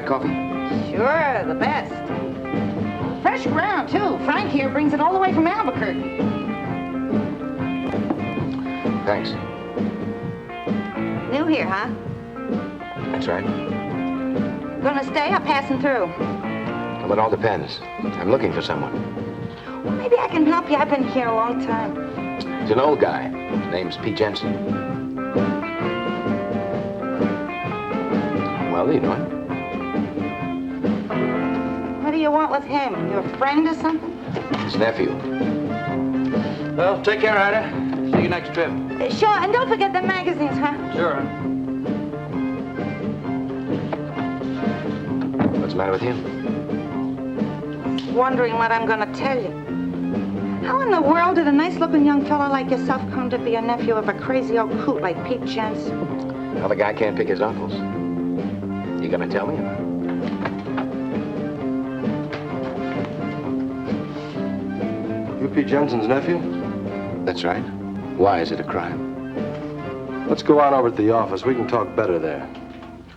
Black coffee? Sure, the best. Fresh ground, too. Frank here brings it all the way from Albuquerque. Thanks. New here, huh? That's right. Gonna stay or passing through? Well, it all depends. I'm looking for someone. Well, maybe I can help you. I've been here a long time. He's an old guy. His name's Pete Jensen. Well, you know him. What do you want with him? Your friend or something? His nephew. Well, take care, Ida. See you next trip. Sure, and don't forget the magazines, huh? Sure. What's the matter with you? Wondering what I'm gonna tell you. How in the world did a nice-looking young fellow like yourself come to be a nephew of a crazy old coot like Pete Jensen? Well, the guy can't pick his uncles. You gonna tell me? You Pete Jensen's nephew? That's right. Why is it a crime? Let's go on over to the office. We can talk better there.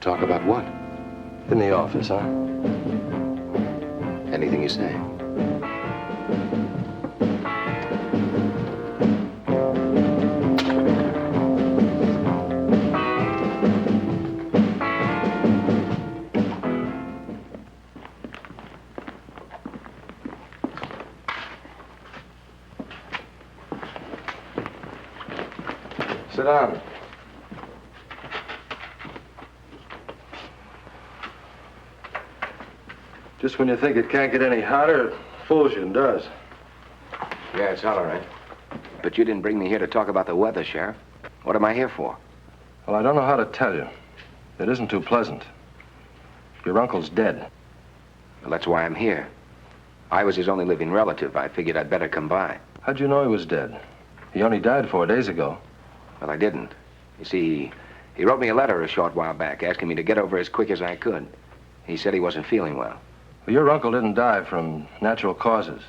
Talk about what? In the office, huh? Anything you say. Sit down. Just when you think it can't get any hotter, it fools you and does. Yeah, it's all right. But you didn't bring me here to talk about the weather, Sheriff. What am I here for? Well, I don't know how to tell you. It isn't too pleasant. Your uncle's dead. Well, that's why I'm here. I was his only living relative. I figured I'd better come by. How'd you know he was dead? He only died 4 days ago. Well, I didn't. You see, he wrote me a letter a short while back asking me to get over as quick as I could. He said he wasn't feeling well. Well, your uncle didn't die from natural causes.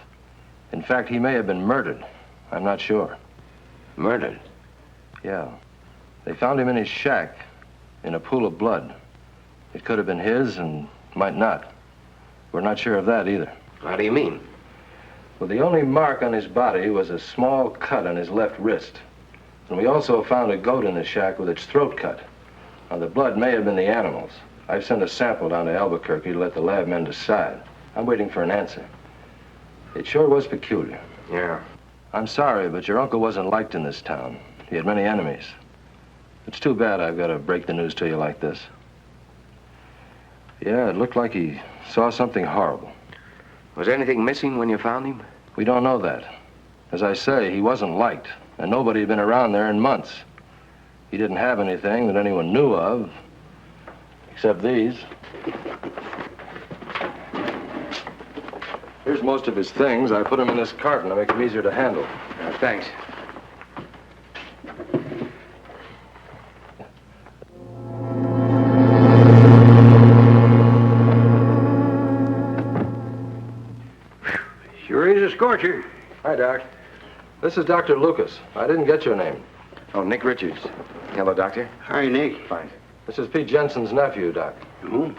In fact, he may have been murdered. I'm not sure. Murdered? Yeah. They found him in his shack in a pool of blood. It could have been his and might not. We're not sure of that either. How do you mean? Well, the only mark on his body was a small cut on his left wrist. And we also found a goat in the shack with its throat cut. Now, the blood may have been the animal's. I've sent a sample down to Albuquerque to let the lab men decide. I'm waiting for an answer. It sure was peculiar. Yeah. I'm sorry, but your uncle wasn't liked in this town. He had many enemies. It's too bad I've got to break the news to you like this. Yeah, it looked like he saw something horrible. Was anything missing when you found him? We don't know that. As I say, he wasn't liked, and nobody had been around there in months. He didn't have anything that anyone knew of, except these. Here's most of his things. I put them in this carton to make them easier to handle. Thanks. Sure is a scorcher. Hi, Doc. This is Dr. Lucas. I didn't get your name. Oh, Nick Richards. Hello, Doctor. Hi, Nick. Fine. This is Pete Jensen's nephew, Doc. Oh?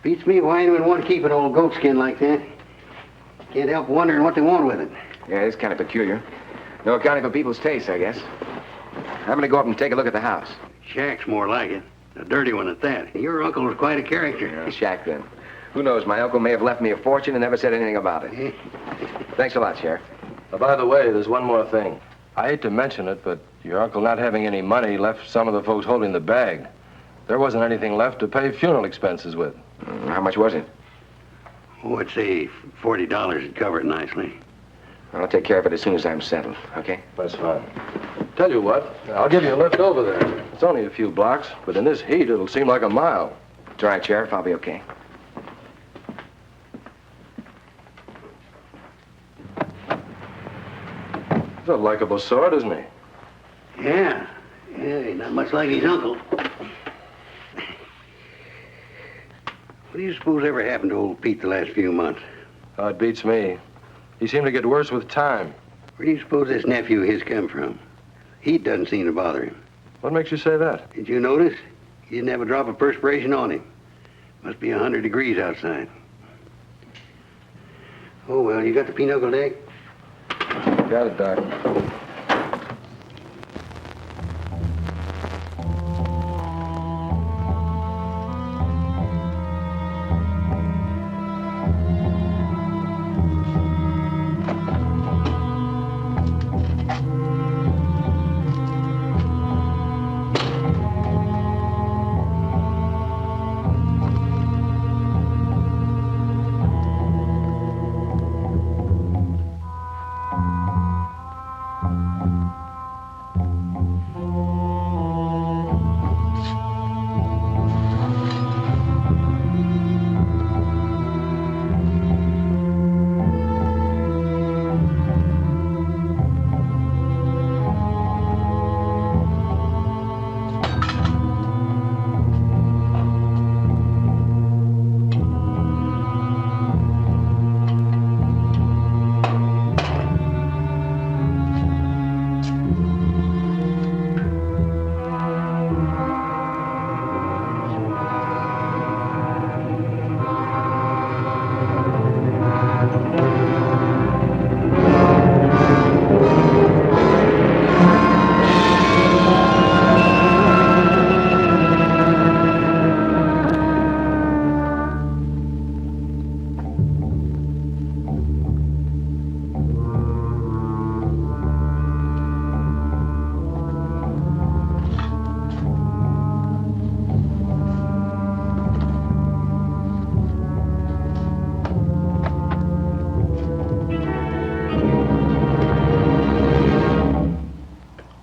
Beats me why anyone would keep an old goat skin like that. Can't help wondering what they want with it. Yeah, it's kind of peculiar. No accounting for people's tastes, I guess. I'm gonna go up and take a look at the house. Shack's more like it. A dirty one at that. Your uncle was quite a character. Yeah, shack then. Who knows, my uncle may have left me a fortune and never said anything about it. Thanks a lot, Sheriff. By the way, there's one more thing. I hate to mention it, but your uncle not having any money left some of the folks holding the bag. There wasn't anything left to pay funeral expenses with. How much was it? Oh, I'd say $40 would cover it nicely. I'll take care of it as soon as I'm settled, okay? That's fine. Tell you what, I'll give you a lift over there. It's only a few blocks, but in this heat, it'll seem like a mile. It's all right, Sheriff. I'll be okay. He's a likable sort, isn't he? Yeah. Yeah, he's not much like his uncle. What do you suppose ever happened to old Pete the last few months? Oh, it beats me. He seemed to get worse with time. Where do you suppose this nephew of his come from? Heat doesn't seem to bother him. What makes you say that? Did you notice? He didn't have a drop of perspiration on him. Must be 100 degrees outside. Oh, well, you got the pinochle egg? Got it, Doc.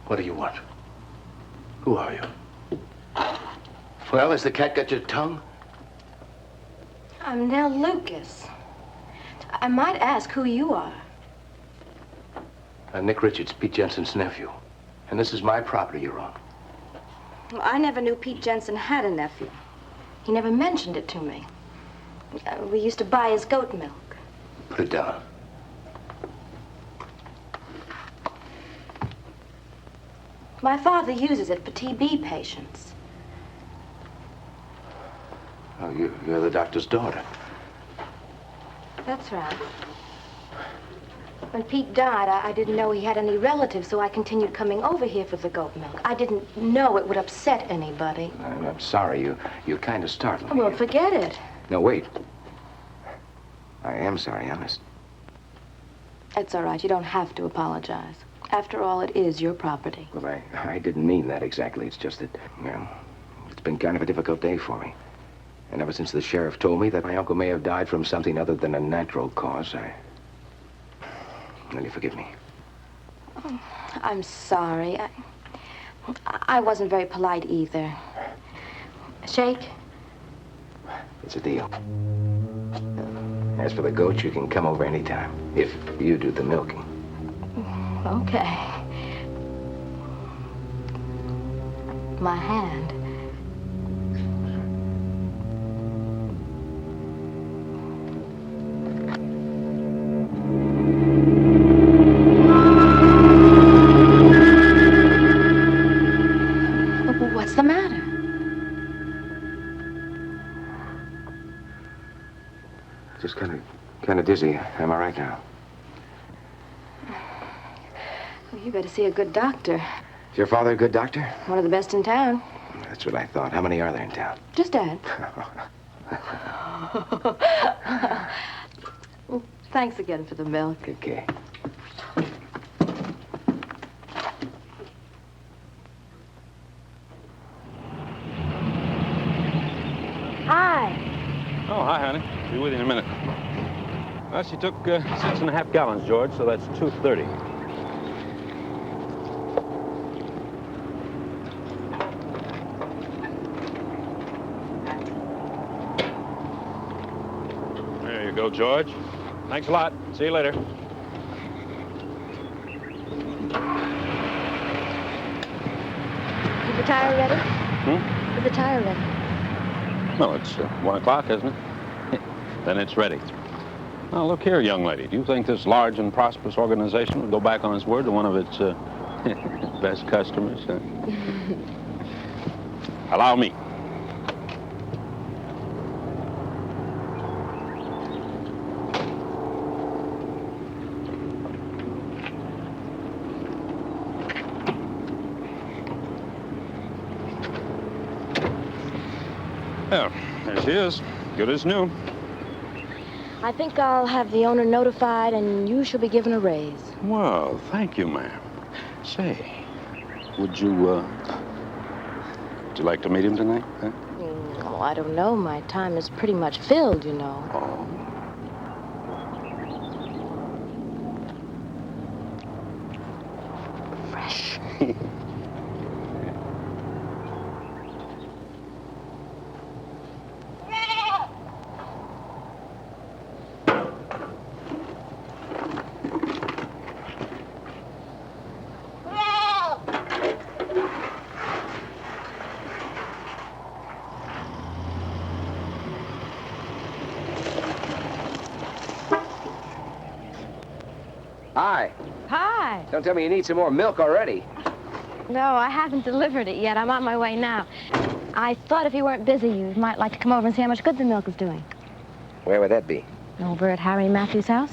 What do you want? Who are you? Well, has the cat got your tongue? I'm Nell Lucas. I might ask who you are. I'm Nick Richards, Pete Jensen's nephew. And this is my property you're on. Well, I never knew Pete Jensen had a nephew. He never mentioned it to me. We used to buy his goat milk. Put it down. My father uses it for TB patients. Oh, you're the doctor's daughter. That's right. When Pete died, I didn't know he had any relatives, so I continued coming over here for the goat milk. I didn't know it would upset anybody. I'm sorry. You kind of startled me. Well, forget it. No, wait. I am sorry, honest. It's all right. You don't have to apologize. After all, it is your property. Well, I didn't mean that exactly. It's just that, well, it's been kind of a difficult day for me. And ever since the sheriff told me that my uncle may have died from something other than a natural cause, Will you forgive me? Oh, I'm sorry. I wasn't very polite either. Shake? It's a deal. As for the goat, you can come over anytime, if you do the milking. Okay. My hand. What's the matter? Just kind of dizzy. Am I right now? Well, you better see a good doctor. Is your father a good doctor? One of the best in town. That's what I thought. How many are there in town? Just Dad. Well, thanks again for the milk. Okay. Hi. Oh, hi, honey. Be with you in a minute. Well, she took 6.5 gallons, George, so that's 230. There you go, George. Thanks a lot. See you later. Is the tire ready? Hmm? Is the tire ready? No, it's 1 o'clock, isn't it? Then it's ready. Now, look here, young lady. Do you think this large and prosperous organization would go back on its word to one of its best customers? Allow me. Yeah, there she is. Good as new. I think I'll have the owner notified, and you shall be given a raise. Well, thank you, ma'am. Say, would you like to meet him tonight? Huh? Oh, I don't know. My time is pretty much filled, you know. Oh. Fresh. Hi. Hi. Don't tell me you need some more milk already. No, I haven't delivered it yet. I'm on my way now. I thought if you weren't busy, you might like to come over and see how much good the milk is doing. Where would that be? Over at Harry Matthews' house?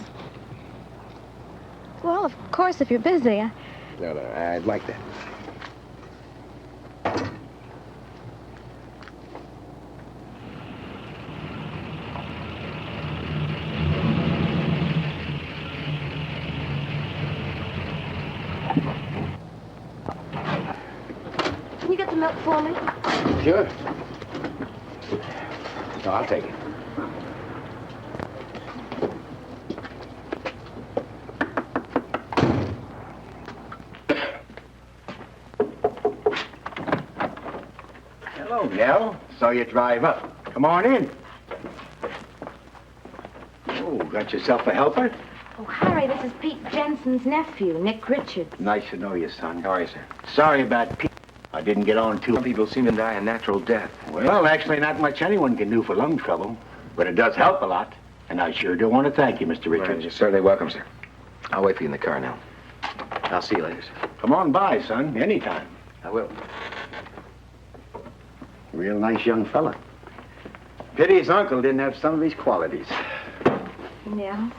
Well, of course, if you're busy. No, I'd like that. Can you get the milk for me? Sure. No, I'll take it. Hello, Nell. Saw you drive up. Come on in. Oh, got yourself a helper? Oh, Harry, this is Pete Jensen's nephew, Nick Richards. Nice to know you, son. How are you, sir? Sorry about Pete. I didn't get on too. Some people seem to die a natural death. Well, actually, not much anyone can do for lung trouble, but it does help a lot. And I sure do want to thank you, Mr. Richards. Well, you're certainly welcome, sir. I'll wait for you in the car now. I'll see you later, sir. Come on by, son, anytime. I will. Real nice young fella. Pity his uncle didn't have some of these qualities. Yeah.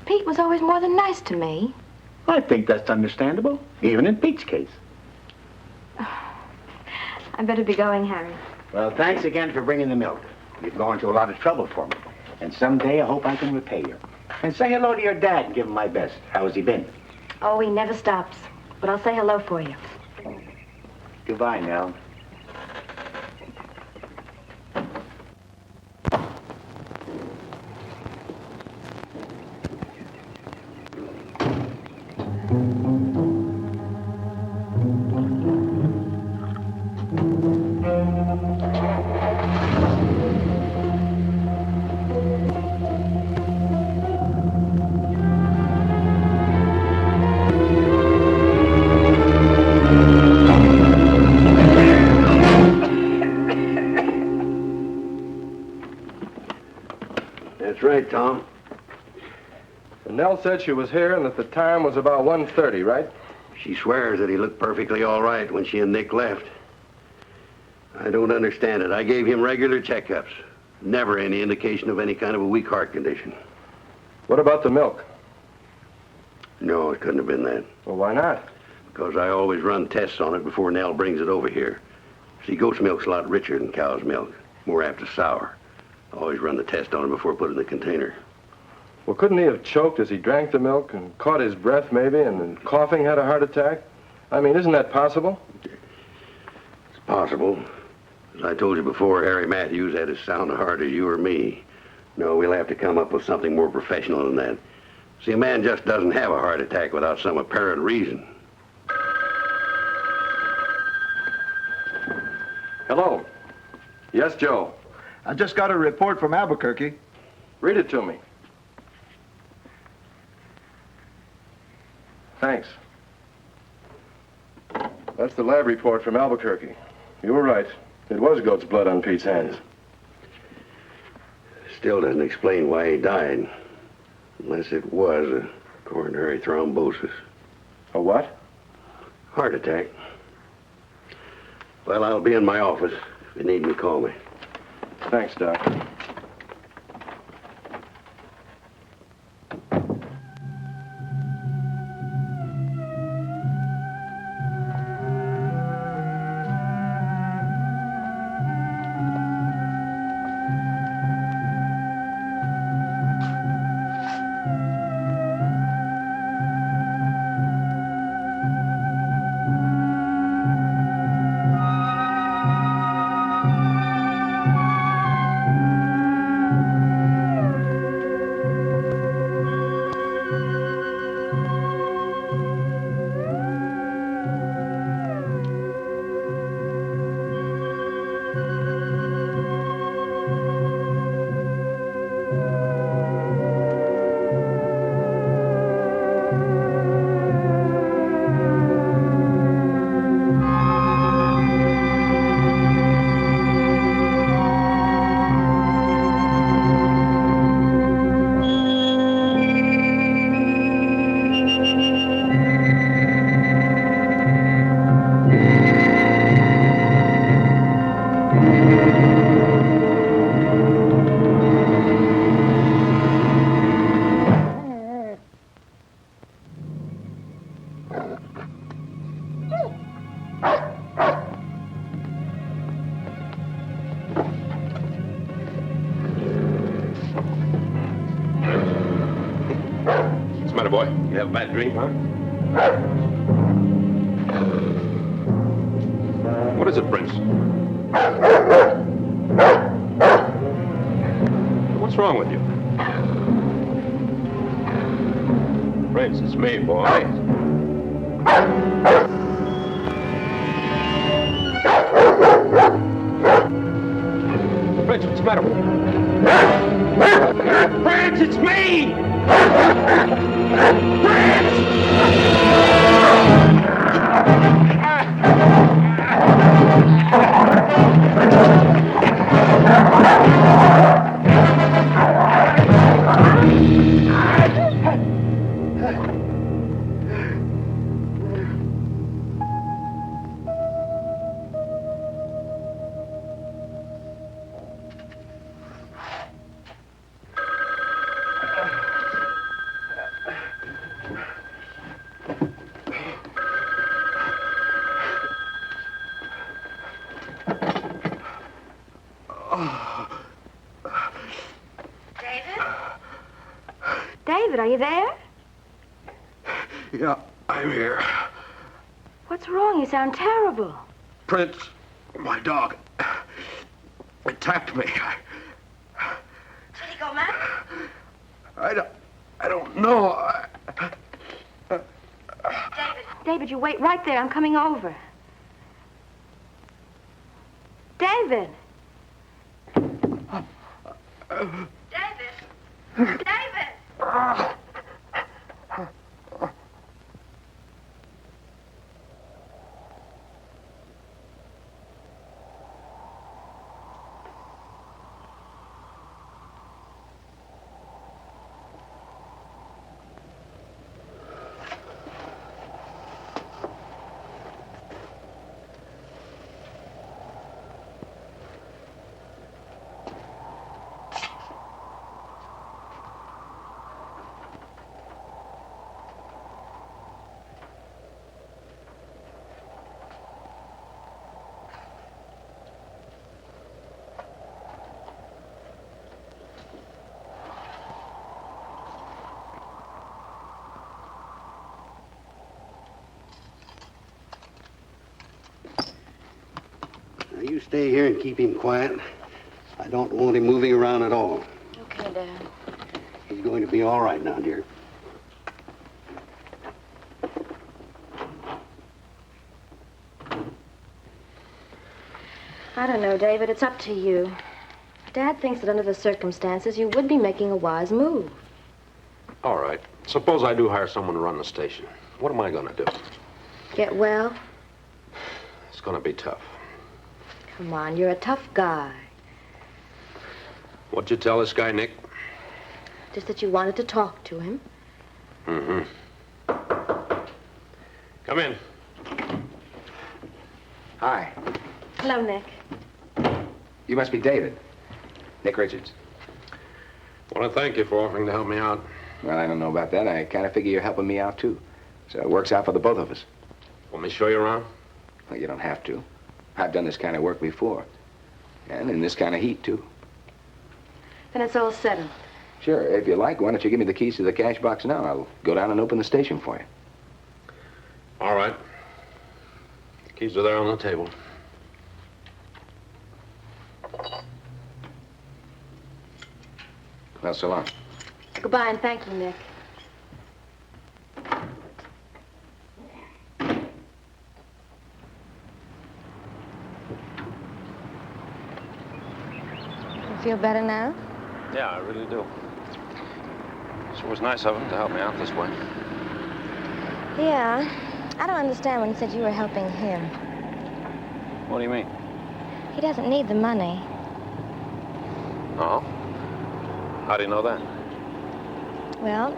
Pete was always more than nice to me. I think that's understandable, even in Pete's case. I better be going, Harry. Well, thanks again for bringing the milk. You've gone to a lot of trouble for me. And someday I hope I can repay you. And say hello to your dad and give him my best. How has he been? Oh, he never stops. But I'll say hello for you. Goodbye, Nell. That's right, Tom. And Nell said she was here and that the time was about 1:30, right? She swears that he looked perfectly all right when she and Nick left. I don't understand it. I gave him regular checkups. Never any indication of any kind of a weak heart condition. What about the milk? No, it couldn't have been that. Well, why not? Because I always run tests on it before Nell brings it over here. See, goat's milk's a lot richer than cow's milk. More apt to sour. I always run the test on it before I put it in the container. Well, couldn't he have choked as he drank the milk and caught his breath maybe and then coughing had a heart attack? I mean, isn't that possible? It's possible. As I told you before, Harry Matthews had as sound a heart as you or me. No, we'll have to come up with something more professional than that. See, a man just doesn't have a heart attack without some apparent reason. Hello. Yes, Joe. I just got a report from Albuquerque. Read it to me. Thanks. That's the lab report from Albuquerque. You were right. It was goat's blood on Pete's hands. Still doesn't explain why he died. Unless it was a coronary thrombosis. A what? Heart attack. Well, I'll be in my office. If you need me, call me. Thanks, Doc. matter, boy? You have a bad dream, huh? What is it, Prince? What's wrong with you? Prince, it's me, boy. Prince, what's the matter with you? Prince, it's me! David, are you there? Yeah, I'm here. What's wrong? You sound terrible. Prince, my dog, attacked me. Did he go mad? I don't know. David, you wait right there. I'm coming over. David! David! David! Now, you stay here and keep him quiet. I don't want him moving around at all. Okay, Dad. He's going to be all right now, dear. I don't know, David. It's up to you. Dad thinks that under the circumstances, you would be making a wise move. All right. Suppose I do hire someone to run the station. What am I going to do? Get well? It's going to be tough. Come on, you're a tough guy. What'd you tell this guy, Nick? Just that you wanted to talk to him. Mm-hmm. Come in. Hi. Hello, Nick. You must be David. Nick Richards. I want to thank you for offering to help me out. Well, I don't know about that. I kind of figure you're helping me out, too. So it works out for the both of us. Want me to show you around? Well, you don't have to. I've done this kind of work before. And in this kind of heat, too. Then it's all settled. Sure. If you like, why don't you give me the keys to the cash box now? I'll go down and open the station for you. All right. The keys are there on the table. Well, so long. Goodbye and thank you, Nick. You feel better now? Yeah, I really do. It was nice of him to help me out this way. Yeah. I don't understand when he said you were helping him. What do you mean? He doesn't need the money. Oh? How do you know that? Well,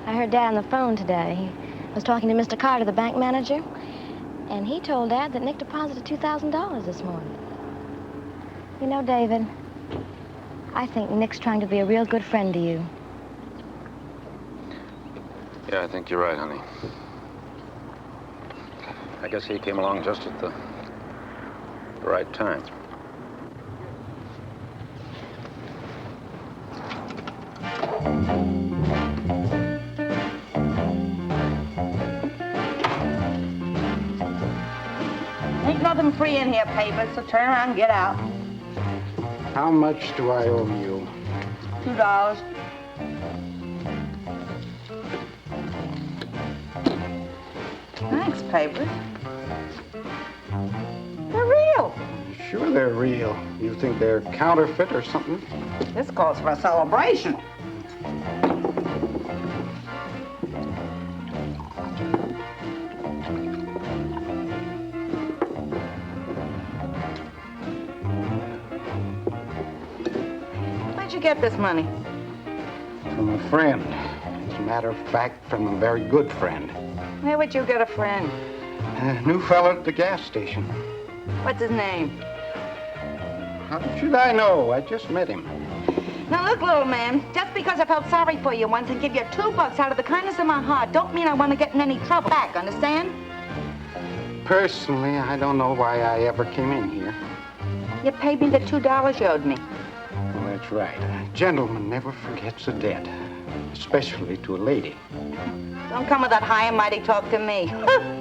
I heard Dad on the phone today. He was talking to Mr. Carter, the bank manager, and he told Dad that Nick deposited $2,000 this morning. You know, David, I think Nick's trying to be a real good friend to you. Yeah, I think you're right, honey. I guess he came along just at the right time. nothing free in here, Papers, so turn around and get out. How much do I owe you? $2. Thanks, Papers. They're real. Sure they're real. You think they're counterfeit or something? This calls for a celebration. Where'd you get this money? From a friend. As a matter of fact, from a very good friend. Where would you get a friend? A new fella at the gas station. What's his name? How should I know? I just met him. Now look, little man, just because I felt sorry for you once and give you $2 out of the kindness of my heart don't mean I want to get in any trouble back, understand? Personally, I don't know why I ever came in here. You paid me the $2 you owed me. Well, that's right. A gentleman never forgets a debt, especially to a lady. Don't come with that high and mighty talk to me.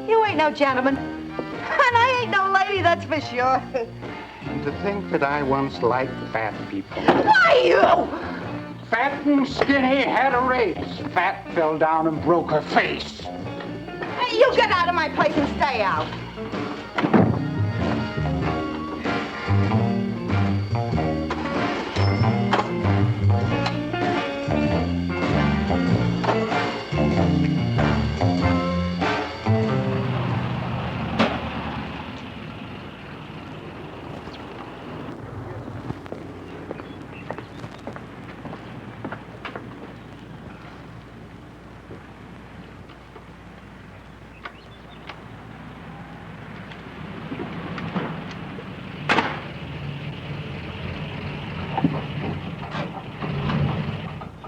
You ain't no gentleman. And I ain't no lady, that's for sure. And to think that I once liked fat people. Why, you? Fat and skinny had a race. Fat fell down and broke her face. Hey, you get out of my place and stay out.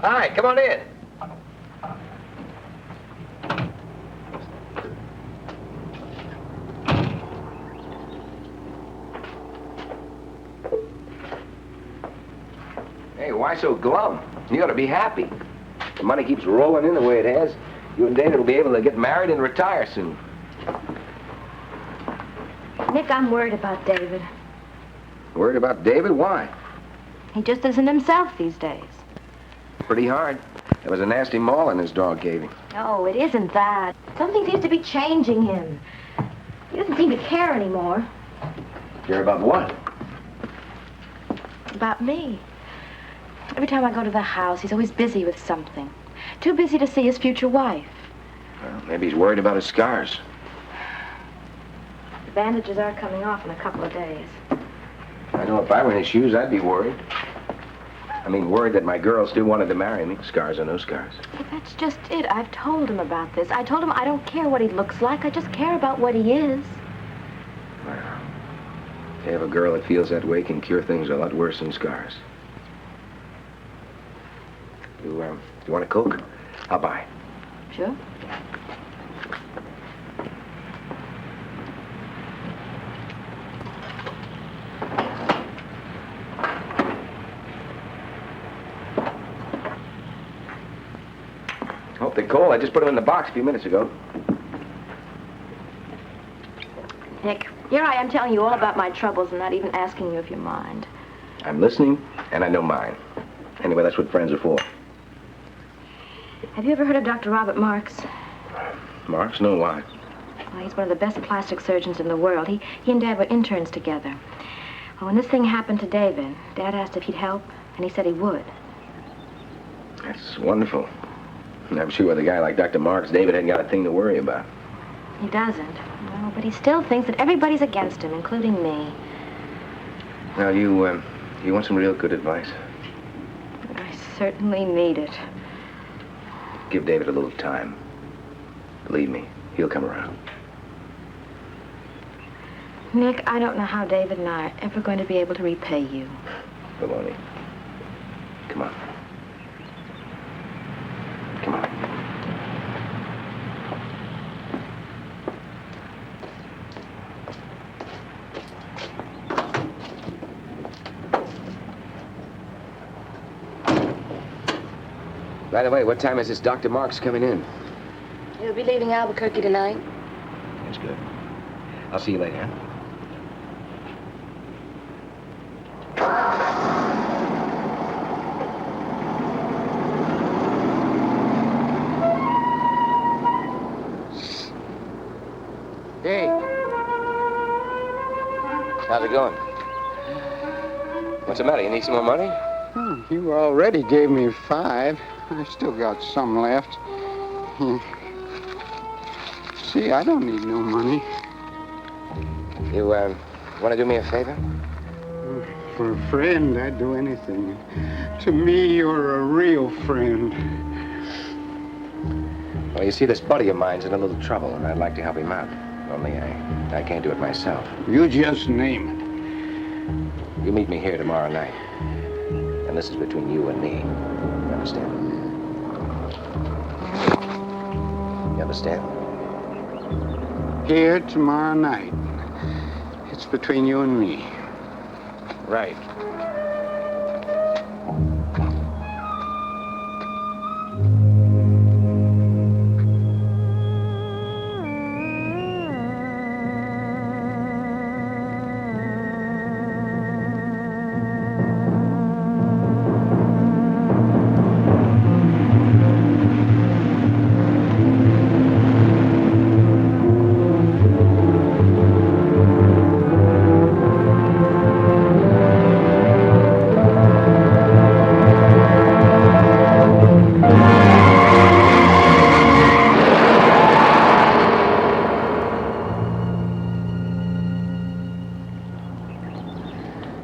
Hi, come on in. Hey, why so glum? You ought to be happy. The money keeps rolling in the way it has. You and David will be able to get married and retire soon. Nick, I'm worried about David. Worried about David? Why? He just isn't himself these days. Pretty hard. There was a nasty mauling his dog gave him. No, it isn't that. Something seems to be changing him. He doesn't seem to care anymore. Care about what? About me. Every time I go to the house, he's always busy with something. Too busy to see his future wife. Well, maybe he's worried about his scars. The bandages are coming off in a couple of days. I know if I were in his shoes, I'd be worried. I mean, worried that my girl still wanted to marry me. Scars or no scars. But that's just it. I've told him about this. I told him I don't care what he looks like. I just care about what he is. Well, to have a girl that feels that way can cure things a lot worse than scars. You want a Coke? I'll buy. Sure. Hope they're cold. I just put them in the box a few minutes ago. Nick, here I am telling you all about my troubles and not even asking you if you mind. I'm listening, and I know mine. Anyway, that's what friends are for. Have you ever heard of Dr. Robert Marks? Marks? No, why? Well, he's one of the best plastic surgeons in the world. He and Dad were interns together. Well, when this thing happened to David, Dad asked if he'd help, and he said he would. That's wonderful. And I'm sure with a guy like Dr. Marks, David hadn't got a thing to worry about. He doesn't. Well, but he still thinks that everybody's against him, including me. Now, you want some real good advice? I certainly need it. Give David a little time. Believe me, he'll come around. Nick, I don't know how David and I are ever going to be able to repay you. Baloney. Come on. Come on. By the way, what time is this Dr. Marks coming in? He'll be leaving Albuquerque tonight. That's good. I'll see you later, huh? How's it going? What's the matter? You need some more money? Oh, you already gave me 5. I still got some left. See, I don't need no money. You, want to do me a favor? For a friend, I'd do anything. To me, you're a real friend. Well, you see, this buddy of mine's in a little trouble, and I'd like to help him out. Only I can't do it myself. You just name it. You meet me here tomorrow night. And this is between you and me. You understand? You understand? Here tomorrow night. It's between you and me. Right.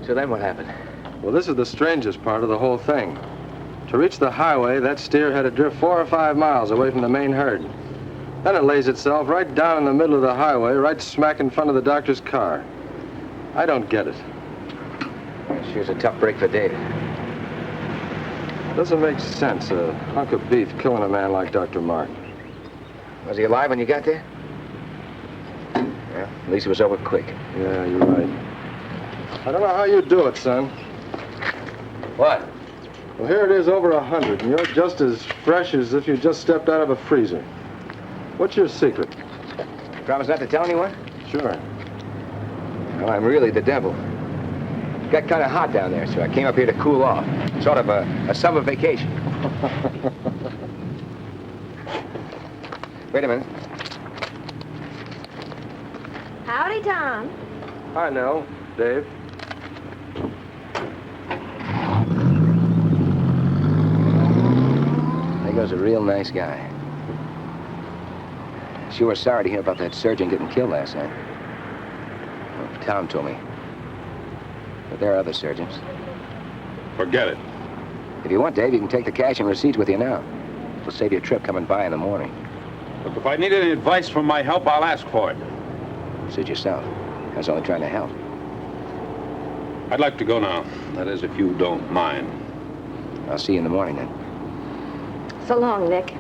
So then what happened? Well, this is the strangest part of the whole thing. To reach the highway, that steer had to drift 4 or 5 miles away from the main herd. Then it lays itself right down in the middle of the highway, right smack in front of the doctor's car. I don't get it. Shere's a tough break for David. Doesn't make sense, a hunk of beef killing a man like Dr. Mark. Was he alive when you got there? Well, at least it was over quick. Yeah, you're right. I don't know how you do it, son. What? Well, here it is over 100, and you're just as fresh as if you just stepped out of a freezer. What's your secret? Promise not to tell anyone? Sure. Well, I'm really the devil. It got kind of hot down there, so I came up here to cool off. Sort of a summer vacation. Wait a minute. Howdy, Tom. Hi, Nell. Dave. There goes a real nice guy. Sure sorry to hear about that surgeon getting killed last night. Well, Tom told me. But there are other surgeons. Forget it. If you want, Dave, you can take the cash and receipts with you now. It'll save you a trip coming by in the morning. Look, if I need any advice from my help, I'll ask for it. Suit yourself. I was only trying to help. I'd like to go now. That is, if you don't mind. I'll see you in the morning, then. So long, Nick.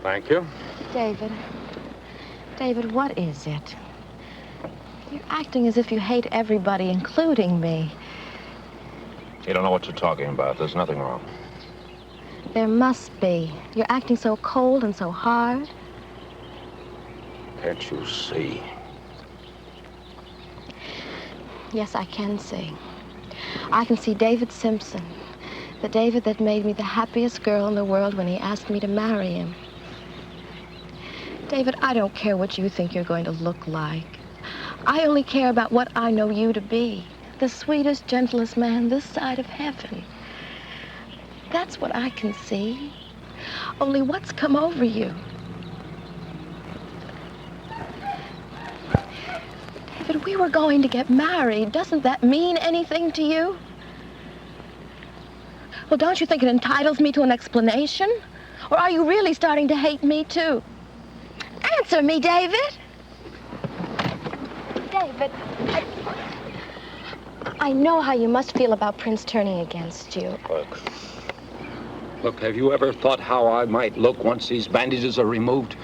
Thank you. David. David, what is it? You're acting as if you hate everybody, including me. You don't know what you're talking about. There's nothing wrong. There must be. You're acting so cold and so hard. Can't you see? Yes, I can see. I can see David Simpson, the David that made me the happiest girl in the world when he asked me to marry him. David, I don't care what you think you're going to look like. I only care about what I know you to be. The sweetest, gentlest man this side of heaven. That's what I can see. Only what's come over you? David, we were going to get married. Doesn't that mean anything to you? Well, don't you think it entitles me to an explanation? Or are you really starting to hate me, too? Answer me, David. David, I know how you must feel about Prince turning against you. Look, have you ever thought how I might look once these bandages are removed?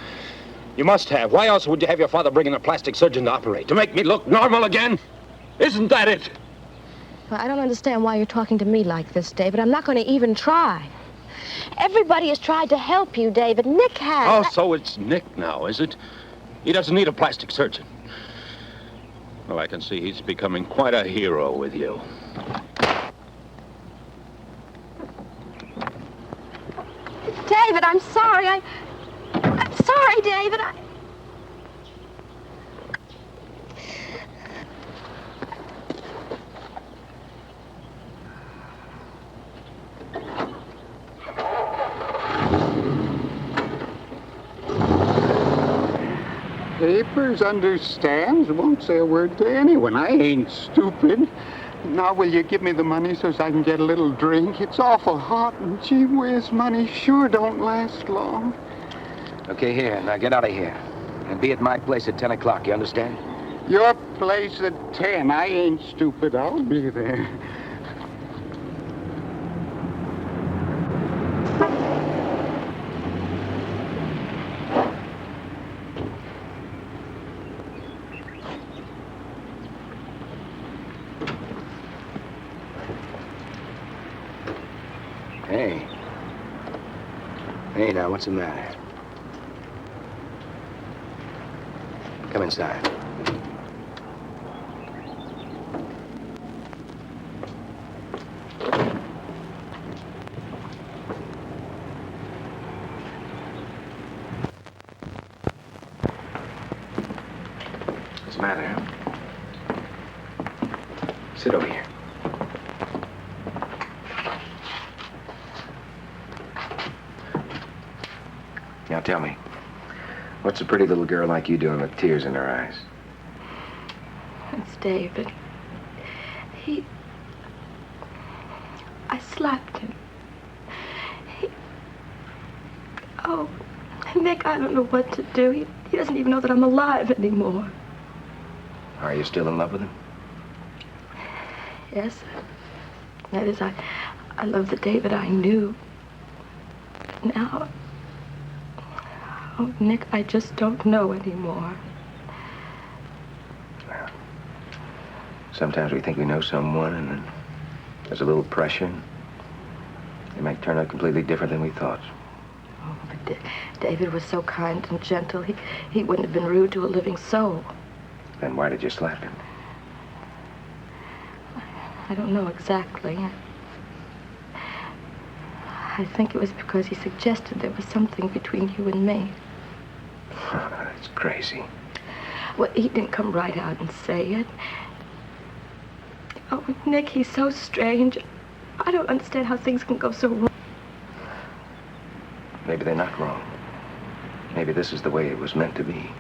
You must have. Why else would you have your father bring in a plastic surgeon to operate? To make me look normal again? Isn't that it? Well, I don't understand why you're talking to me like this, David. I'm not going to even try. Everybody has tried to help you, David. Nick has. Oh, so it's Nick now, is it? He doesn't need a plastic surgeon. Well, I can see he's becoming quite a hero with you. David, I'm sorry. I'm sorry, David. Papers, understands, won't say a word to anyone. I ain't stupid. Now, will you give me the money so I can get a little drink? It's awful hot, and gee whiz, money sure don't last long. Okay, here. Now get out of here. And be at my place at 10 o'clock, you understand? Your place at 10. I ain't stupid. I'll be there. Hey. Hey, now, what's the matter? Come inside. What's the matter? Sit over here. Now tell me, what's a pretty little girl like you doing with tears in her eyes? It's David. I slapped him. Oh, Nick, I don't know what to do. He doesn't even know that I'm alive anymore. Are you still in love with him? Yes. That is, I love the David I knew. Now, oh, Nick, I just don't know anymore. Well, sometimes we think we know someone, and then there's a little pressure. They might turn out completely different than we thought. Oh, but David was so kind and gentle. He wouldn't have been rude to a living soul. Then why did you slap him? I don't know exactly. I think it was because he suggested there was something between you and me. That's crazy. Well, he didn't come right out and say it. Oh, Nick, he's so strange. I don't understand how things can go so wrong. Maybe they're not wrong. Maybe this is the way it was meant to be.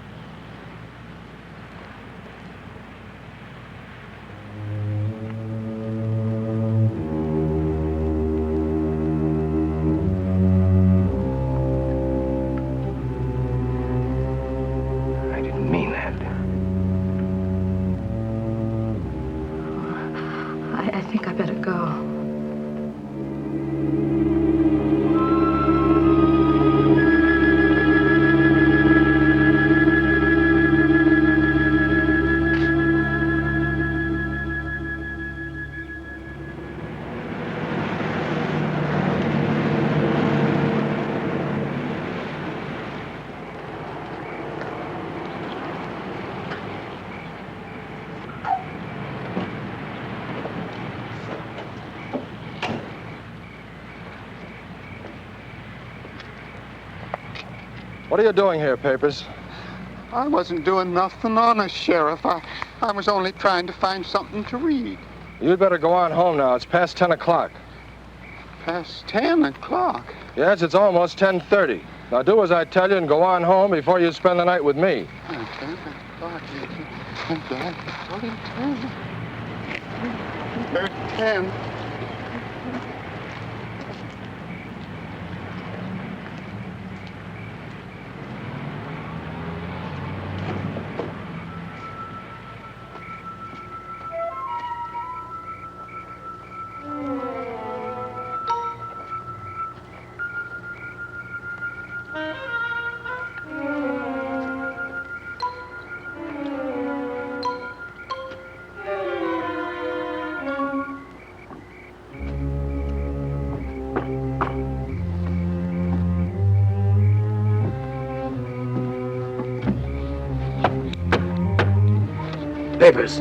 I think I better go. What are you doing here, Papers? I wasn't doing nothing honest, Sheriff. I was only trying to find something to read. You'd better go on home now. It's past 10 o'clock. Past 10 o'clock? Yes, it's almost 10:30. Now do as I tell you and go on home before you spend the night with me. 10 o'clock. 10. Papers.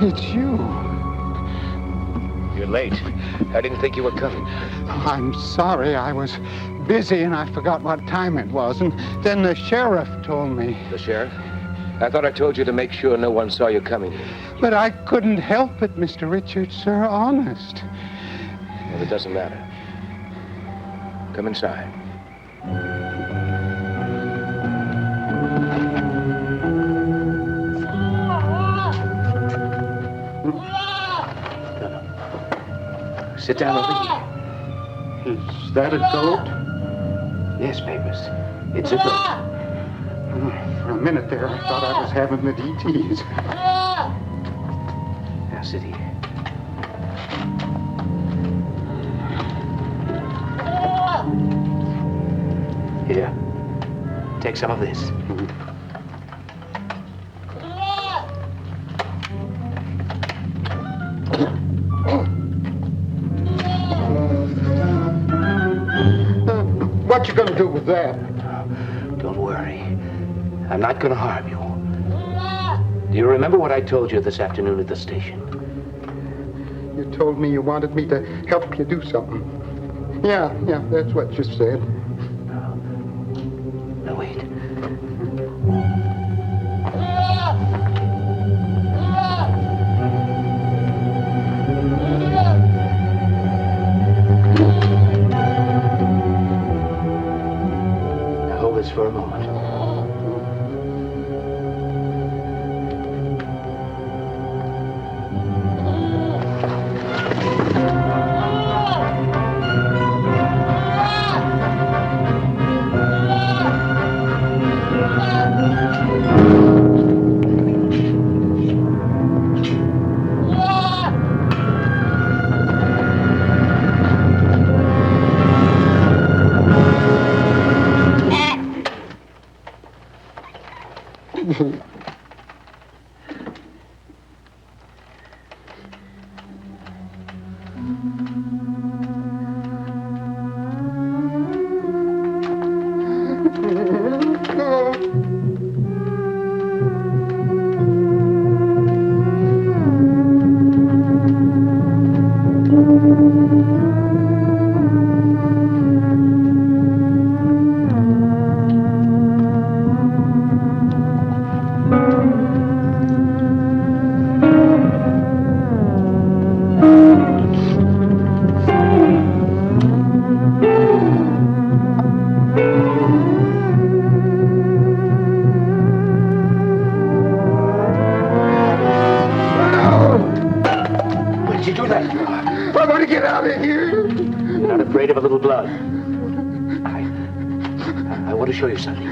It's you. You'd late. I didn't think you were coming. I'm sorry. I was busy and I forgot what time it was. And then the sheriff told me. The sheriff? I thought I told you to make sure no one saw you coming. But I couldn't help it, Mr. Richards, sir. Honest. Well, it doesn't matter. Come inside. Sit down over here. Is that a goat? Yes, Papers. It's a goat. For a minute there, I thought I was having the DTs. Now sit here. Here. Take some of this. What you gonna do with that? Don't worry. I'm not gonna harm you. Do you remember what I told you this afternoon at the station? You told me you wanted me to help you do something. Yeah, that's what you said. Now wait. Now hold this for a moment. Afraid of a little blood. I want to show you something.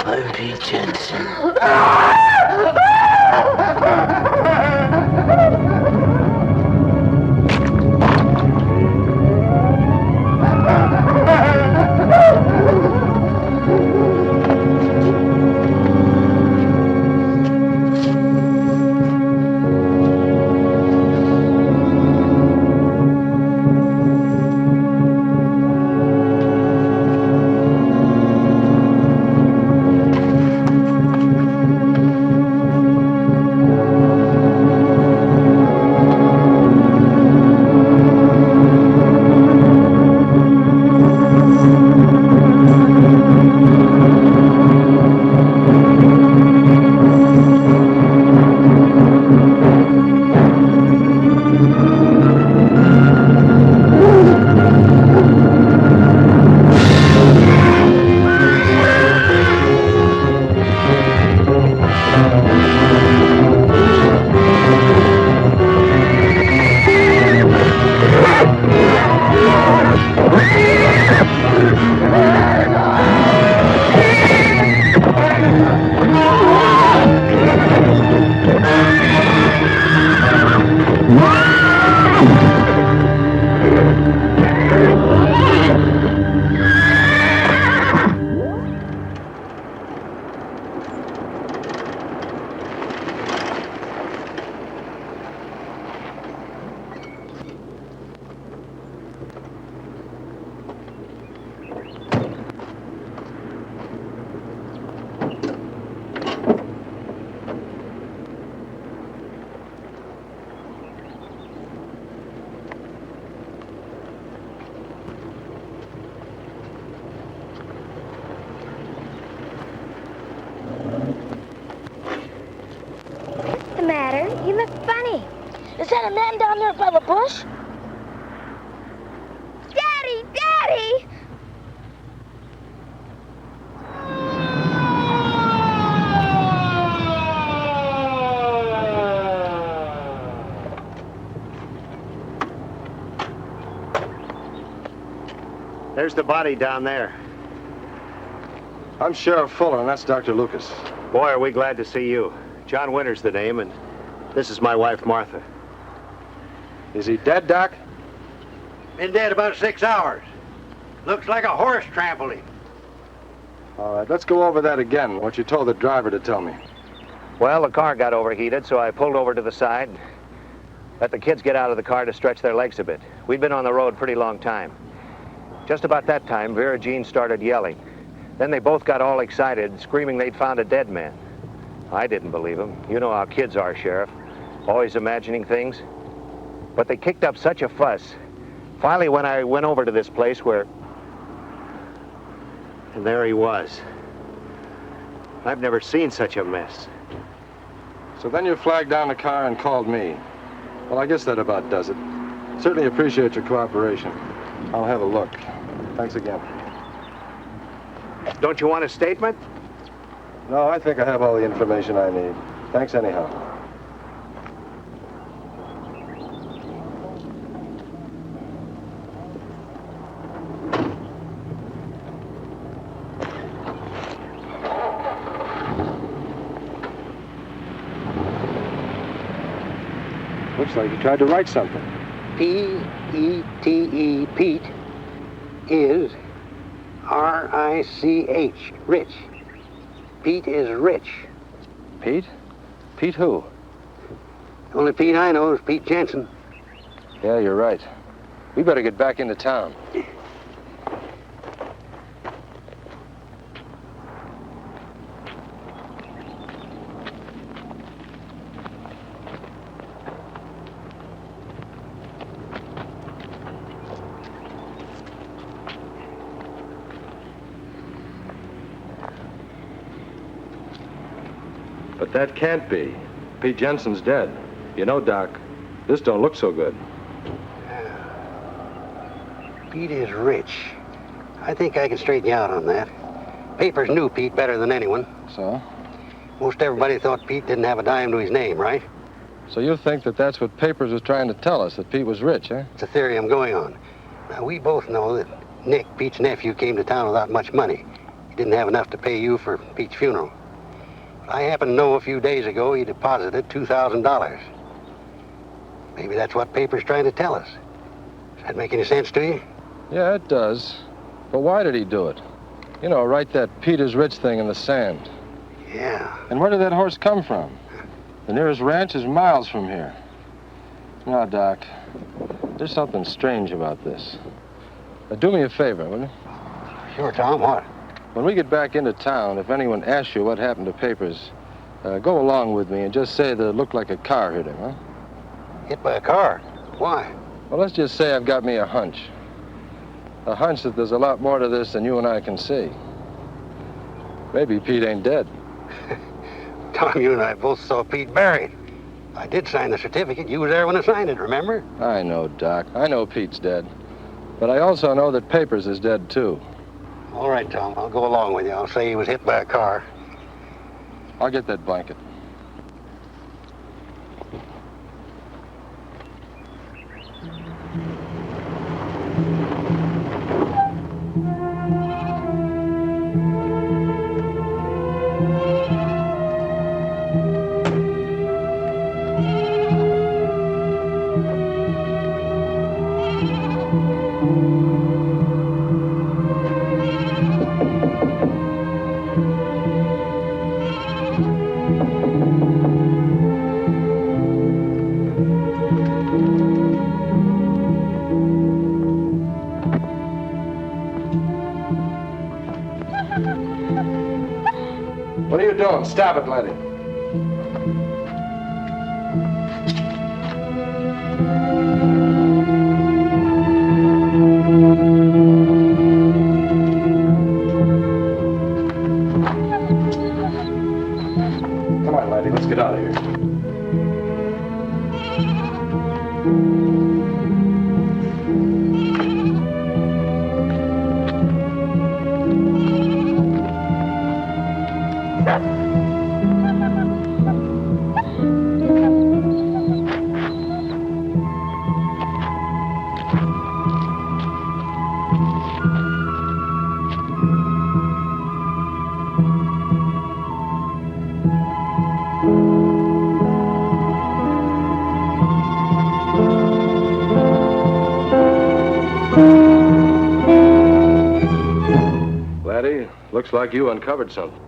I'm Pete Jensen. You look funny. Is that a man down there by the bush? Daddy! Daddy! There's the body down there. I'm Sheriff Fuller, and that's Dr. Lucas. Boy, are we glad to see you. John Winter's the name, and this is my wife, Martha. Is he dead, Doc? Been dead about 6 hours. Looks like a horse trampled him. All right, let's go over that again, what you told the driver to tell me. Well, the car got overheated, so I pulled over to the side, let the kids get out of the car to stretch their legs a bit. We'd been on the road a pretty long time. Just about that time, Vera Jean started yelling. Then they both got all excited, screaming they'd found a dead man. I didn't believe them. You know how kids are, Sheriff. Always imagining things. But they kicked up such a fuss. Finally, when I went over to this place where... And there he was. I've never seen such a mess. So then you flagged down the car and called me. Well, I guess that about does it. Certainly appreciate your cooperation. I'll have a look. Thanks again. Don't you want a statement? No, I think I have all the information I need. Thanks anyhow. Looks like you tried to write something. P-E-T-E, Pete, is R-I-C-H, rich. Pete is rich. Pete? Pete who? The only Pete I know is Pete Jensen. Yeah, you're right. We better get back into town. But that can't be. Pete Jensen's dead. You know, Doc, this don't look so good. Pete is rich. I think I can straighten you out on that. Papers knew Pete better than anyone. So? Most everybody thought Pete didn't have a dime to his name, right? So you think that that's what Papers was trying to tell us, that Pete was rich, eh? It's a theory I'm going on. Now, we both know that Nick, Pete's nephew, came to town without much money. He didn't have enough to pay you for Pete's funeral. But I happen to know a few days ago he deposited $2,000. Maybe that's what Papers trying to tell us. Does that make any sense to you? Yeah, it does. But why did he do it? You know, write that Pete is rich thing in the sand. Yeah. And where did that horse come from? The nearest ranch is miles from here. Now, Doc, there's something strange about this. Now, do me a favor, will you? Sure, Tom. What? When we get back into town, if anyone asks you what happened to Papers, go along with me and just say that it looked like a car hit him, huh? Hit by a car? Why? Well, let's just say I've got me a hunch. A hunch that there's a lot more to this than you and I can see. Maybe Pete ain't dead. Tom, you and I both saw Pete buried. I did sign the certificate. You was there when I signed it, remember? I know, Doc. I know Pete's dead. But I also know that Papers is dead, too. All right, Tom. I'll go along with you. I'll say he was hit by a car. I'll get that blanket. What are you doing? Stop it, Letty. Come on, Letty, let's get out of here. Laddie, looks like you uncovered something.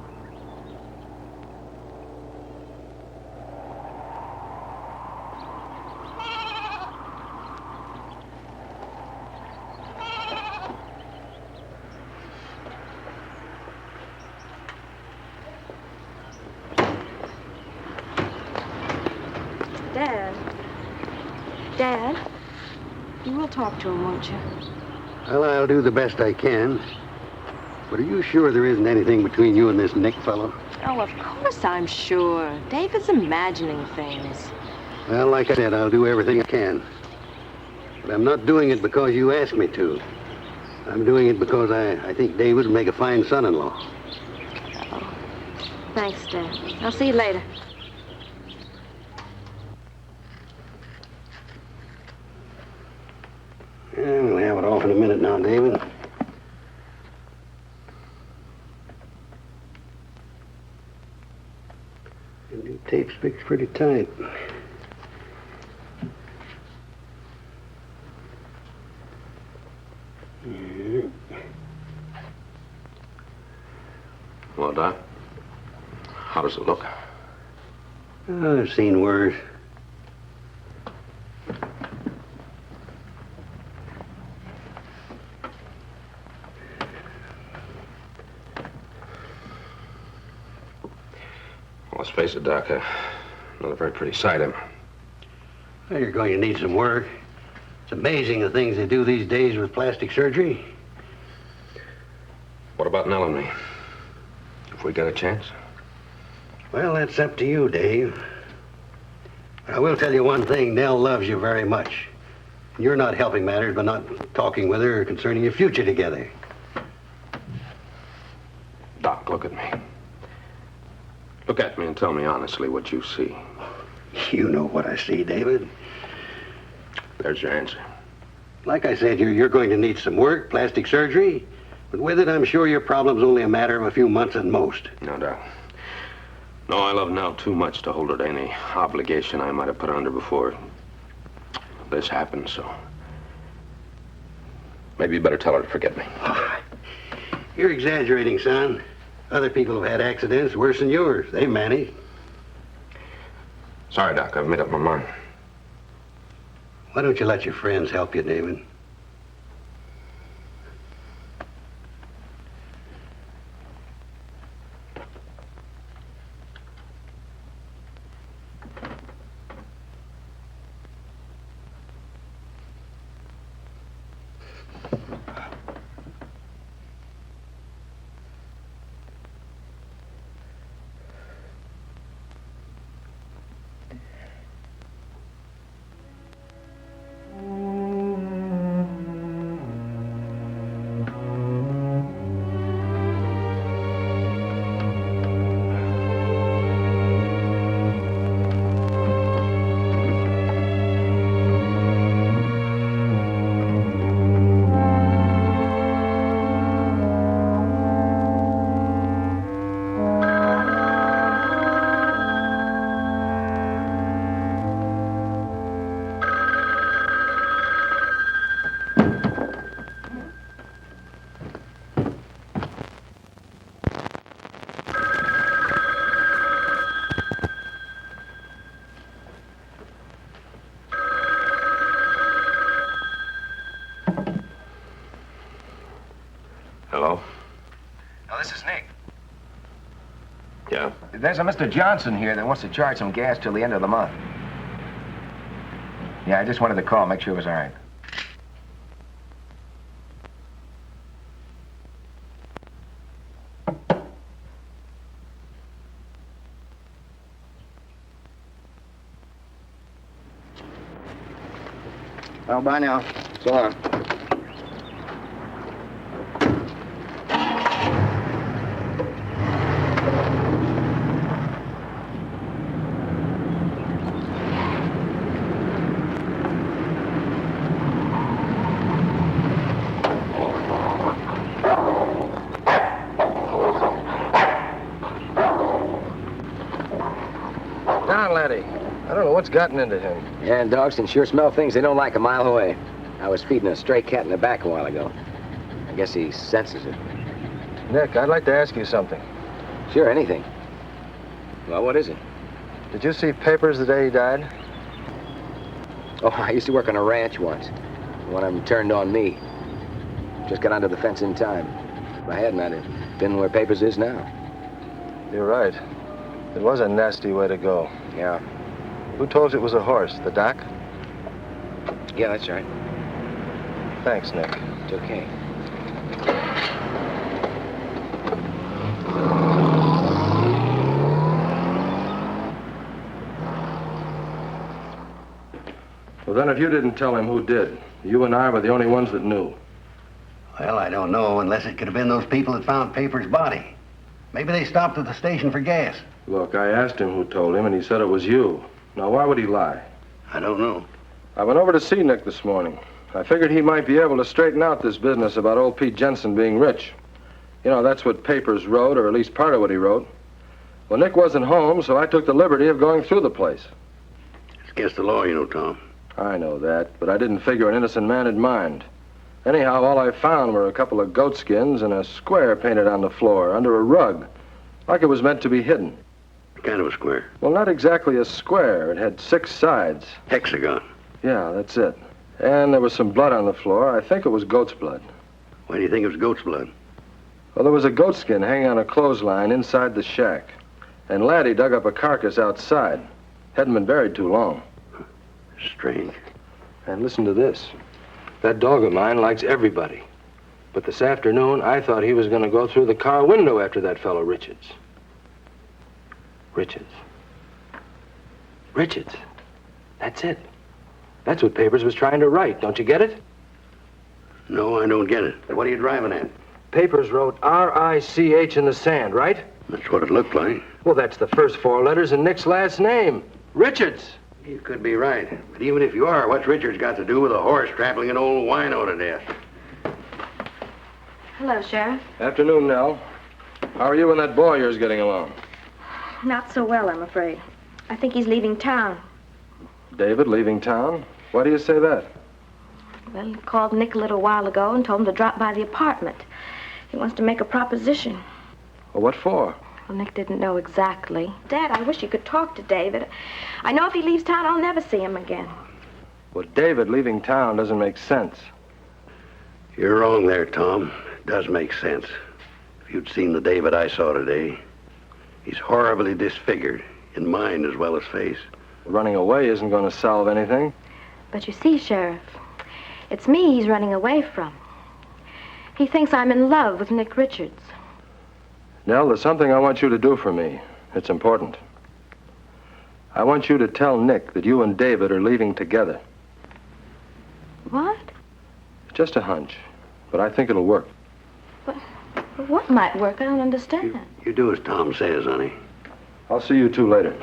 Dad, you will talk to him, won't you? Well, I'll do the best I can. But are you sure there isn't anything between you and this Nick fellow? Oh, of course I'm sure. David's imagining things. Well, like I said, I'll do everything I can. But I'm not doing it because you asked me to. I'm doing it because I think David would make a fine son-in-law. Oh, thanks, Dad. I'll see you later. Yeah, we'll have it off in a minute now, David. The new tape's fixed pretty tight. Well, Doc, how does it look? Oh, I've seen worse. Well, let's face it, Doc, not a very pretty sight, am I? Well, you're going to need some work. It's amazing the things they do these days with plastic surgery. What about Nell and me? If we get a chance? Well, that's up to you, Dave. I will tell you one thing. Nell loves you very much. You're not helping matters by not talking with her concerning your future together. Doc, look at me. Look at me and tell me honestly what you see. You know what I see, David. There's your answer. Like I said, you're going to need some work, plastic surgery. But with it, I'm sure your problem's only a matter of a few months at most. No doubt. No, I love Nell too much to hold her to any obligation I might have put under before this happened, so maybe you better tell her to forget me. You're exaggerating, son. Other people have had accidents worse than yours. They managed. Sorry, Doc, I've made up my mind. Why don't you let your friends help you, David? Hello? Oh, this is Nick. Yeah? There's a Mr. Johnson here that wants to charge some gas till the end of the month. Yeah, I just wanted to call, make sure it was all right. Well, bye now. So long. Down, laddie. I don't know what's gotten into him. Yeah, and dogs can sure smell things they don't like a mile away. I was feeding a stray cat in the back a while ago. I guess he senses it. Nick, I'd like to ask you something. Sure, anything. Well, what is it? Did you see papers the day he died? Oh, I used to work on a ranch once. One of them turned on me. Just got onto the fence in time. If I hadn't, I'd have been where Papers is now. You're right. It was a nasty way to go. Yeah. Who told you it was a horse? The doc? Yeah, that's right. Thanks, Nick. It's okay. Well, then if you didn't tell him, who did? You and I were the only ones that knew. Well, I don't know, unless it could have been those people that found Paper's body. Maybe they stopped at the station for gas. Look, I asked him who told him, and he said it was you. Now, why would he lie? I don't know. I went over to see Nick this morning. I figured he might be able to straighten out this business about old Pete Jensen being rich. You know, that's what Papers wrote, or at least part of what he wrote. Well, Nick wasn't home, so I took the liberty of going through the place. It's against the law, you know, Tom. I know that, but I didn't figure an innocent man would mind. Anyhow, all I found were a couple of goat skins and a square painted on the floor under a rug, like it was meant to be hidden. What kind of a square? Well, not exactly a square. It had 6 sides. Hexagon. Yeah, that's it. And there was some blood on the floor. I think it was goat's blood. Why do you think it was goat's blood? Well, there was a goat skin hanging on a clothesline inside the shack. And Laddie dug up a carcass outside. Hadn't been buried too long. Strange. And listen to this. That dog of mine likes everybody. But this afternoon, I thought he was going to go through the car window after that fellow Richards. Richards. Richards. That's it. That's what Papers was trying to write. Don't you get it? No, I don't get it. What are you driving at? Papers wrote R-I-C-H in the sand, right? That's what it looked like. Well, that's the first 4 letters in Nick's last name. Richards. You could be right. But even if you are, what's Richards got to do with a horse trampling an old wino to death? Hello, Sheriff. Afternoon, Nell. How are you and that boy of yours getting along? Not so well, I'm afraid. I think he's leaving town. David leaving town? Why do you say that? Well, he called Nick a little while ago and told him to drop by the apartment. He wants to make a proposition. Well, what for? Well, Nick didn't know exactly. Dad, I wish you could talk to David. I know if he leaves town, I'll never see him again. Well, David leaving town doesn't make sense. You're wrong there, Tom. It does make sense. If you'd seen the David I saw today, he's horribly disfigured, in mind as well as face. Running away isn't going to solve anything. But you see, Sheriff, it's me he's running away from. He thinks I'm in love with Nick Richards. Nell, there's something I want you to do for me. It's important. I want you to tell Nick that you and David are leaving together. What? Just a hunch, but I think it'll work. What might work? I don't understand. You do as Tom says, honey. I'll see you two later.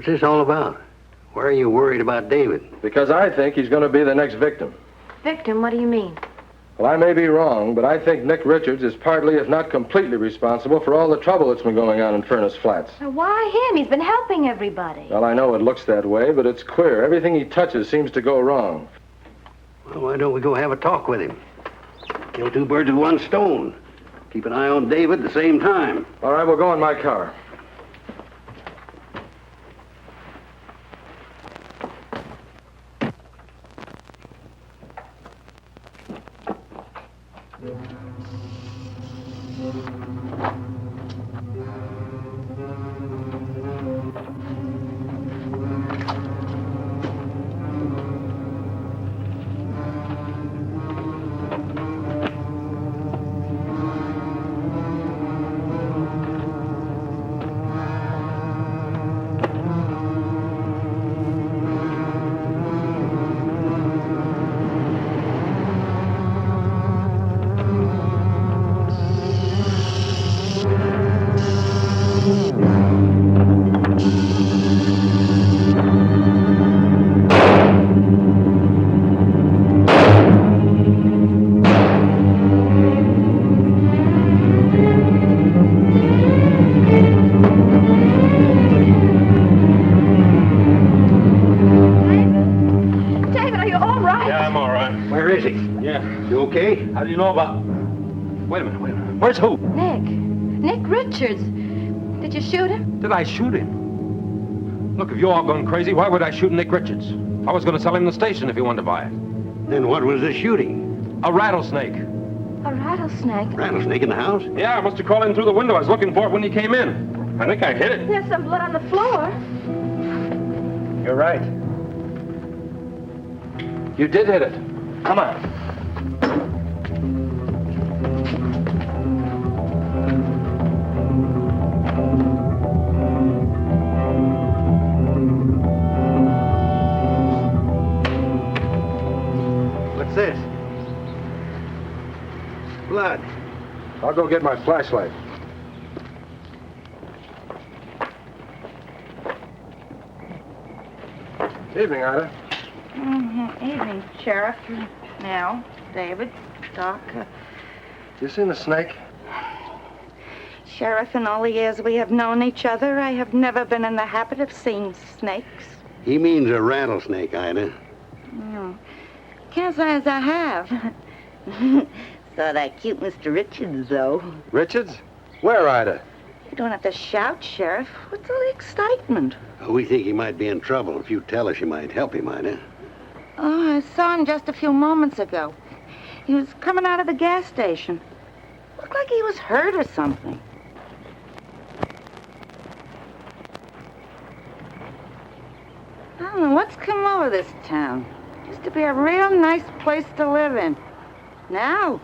What's this all about? Why are you worried about David? Because I think he's going to be the next victim. Victim, what do you mean? Well, I may be wrong, but I think Nick Richards is partly, if not completely, responsible for all the trouble that's been going on in Furnace Flats. Why him? He's been helping everybody. Well, I know it looks that way, but it's queer. Everything he touches seems to go wrong. Well, why don't we go have a talk with him? Kill two birds with one stone. Keep an eye on David at the same time. All right, we'll go in my car. How do you know about... Wait a minute. Where's who? Nick Richards. Did you shoot him? Did I shoot him? Look, if you're all gone crazy, why would I shoot Nick Richards? I was going to sell him the station if he wanted to buy it. Then what was the shooting? A rattlesnake. A rattlesnake? Rattlesnake in the house? Yeah, I must have crawled in through the window. I was looking for it when he came in. I think I hit it. There's some blood on the floor. You're right. You did hit it. Come on. What's this? Blood. I'll go get my flashlight. Evening, Ida. Evening, Sheriff. Now, David, Doc. You seen the snake? Sheriff, in all the years we have known each other, I have never been in the habit of seeing snakes. He means a rattlesnake, Ida. No. Can't say as I have. Saw that cute Mr. Richards, though. Richards? Where, Ida? You don't have to shout, Sheriff. What's all the excitement? We think he might be in trouble. If you tell us, you might help him, Ida. Oh, I saw him just a few moments ago. He was coming out of the gas station. Looked like he was hurt or something. I don't know what's come over this town. Used to be a real nice place to live in. Now,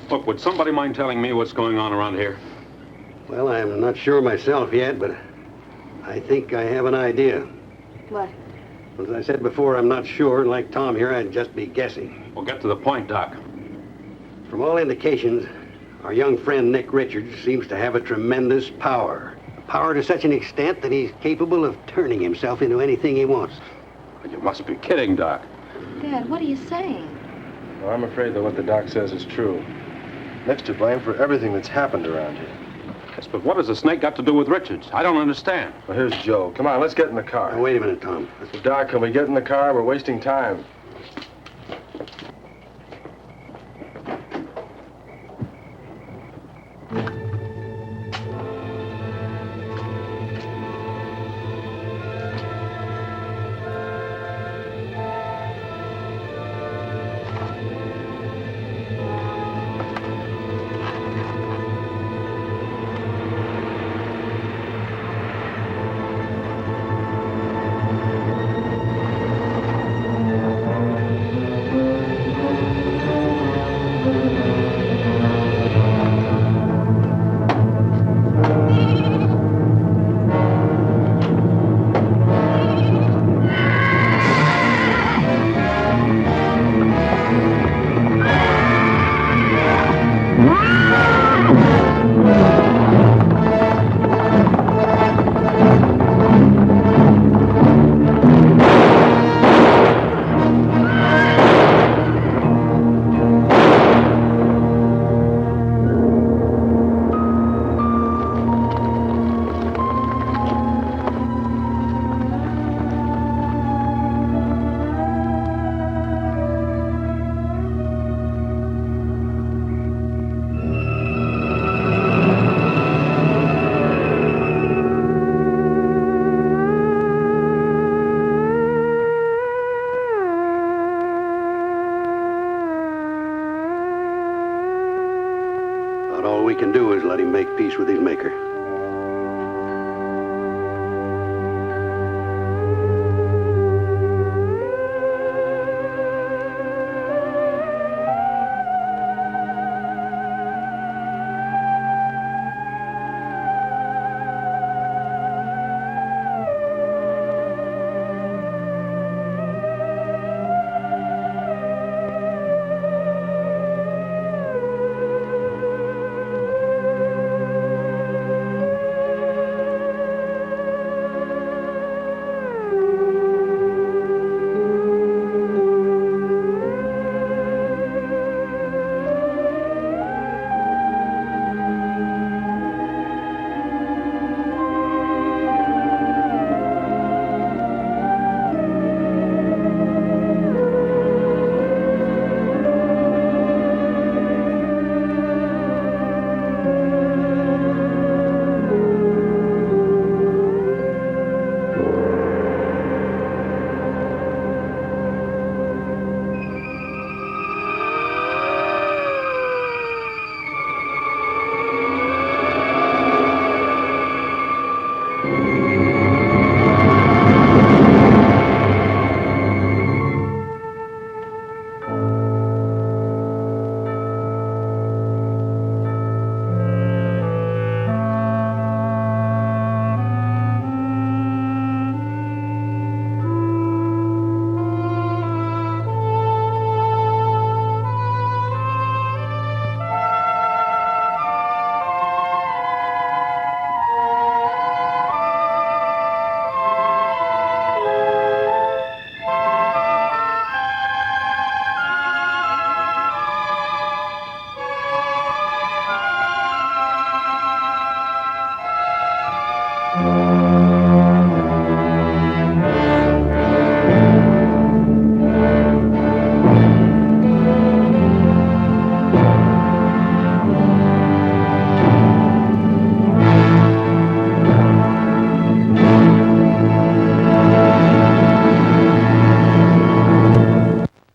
Look, would somebody mind telling me what's going on around here? Well, I'm not sure myself yet, but I think I have an idea. What? As I said before, I'm not sure, and like Tom here, I'd just be guessing. Well, get to the point, Doc. From all indications, our young friend Nick Richards seems to have a tremendous power. Power to such an extent that he's capable of turning himself into anything he wants. You must be kidding, Doc. Dad, what are you saying? Well, I'm afraid that what the doc says is true. Nick's to blame for everything that's happened around here. Yes, but what has the snake got to do with Richards? I don't understand. Well, here's Joe. Come on, let's get in the car. Now, wait a minute, Tom. Doc, can we get in the car? We're wasting time. can do is let him make peace with his maker.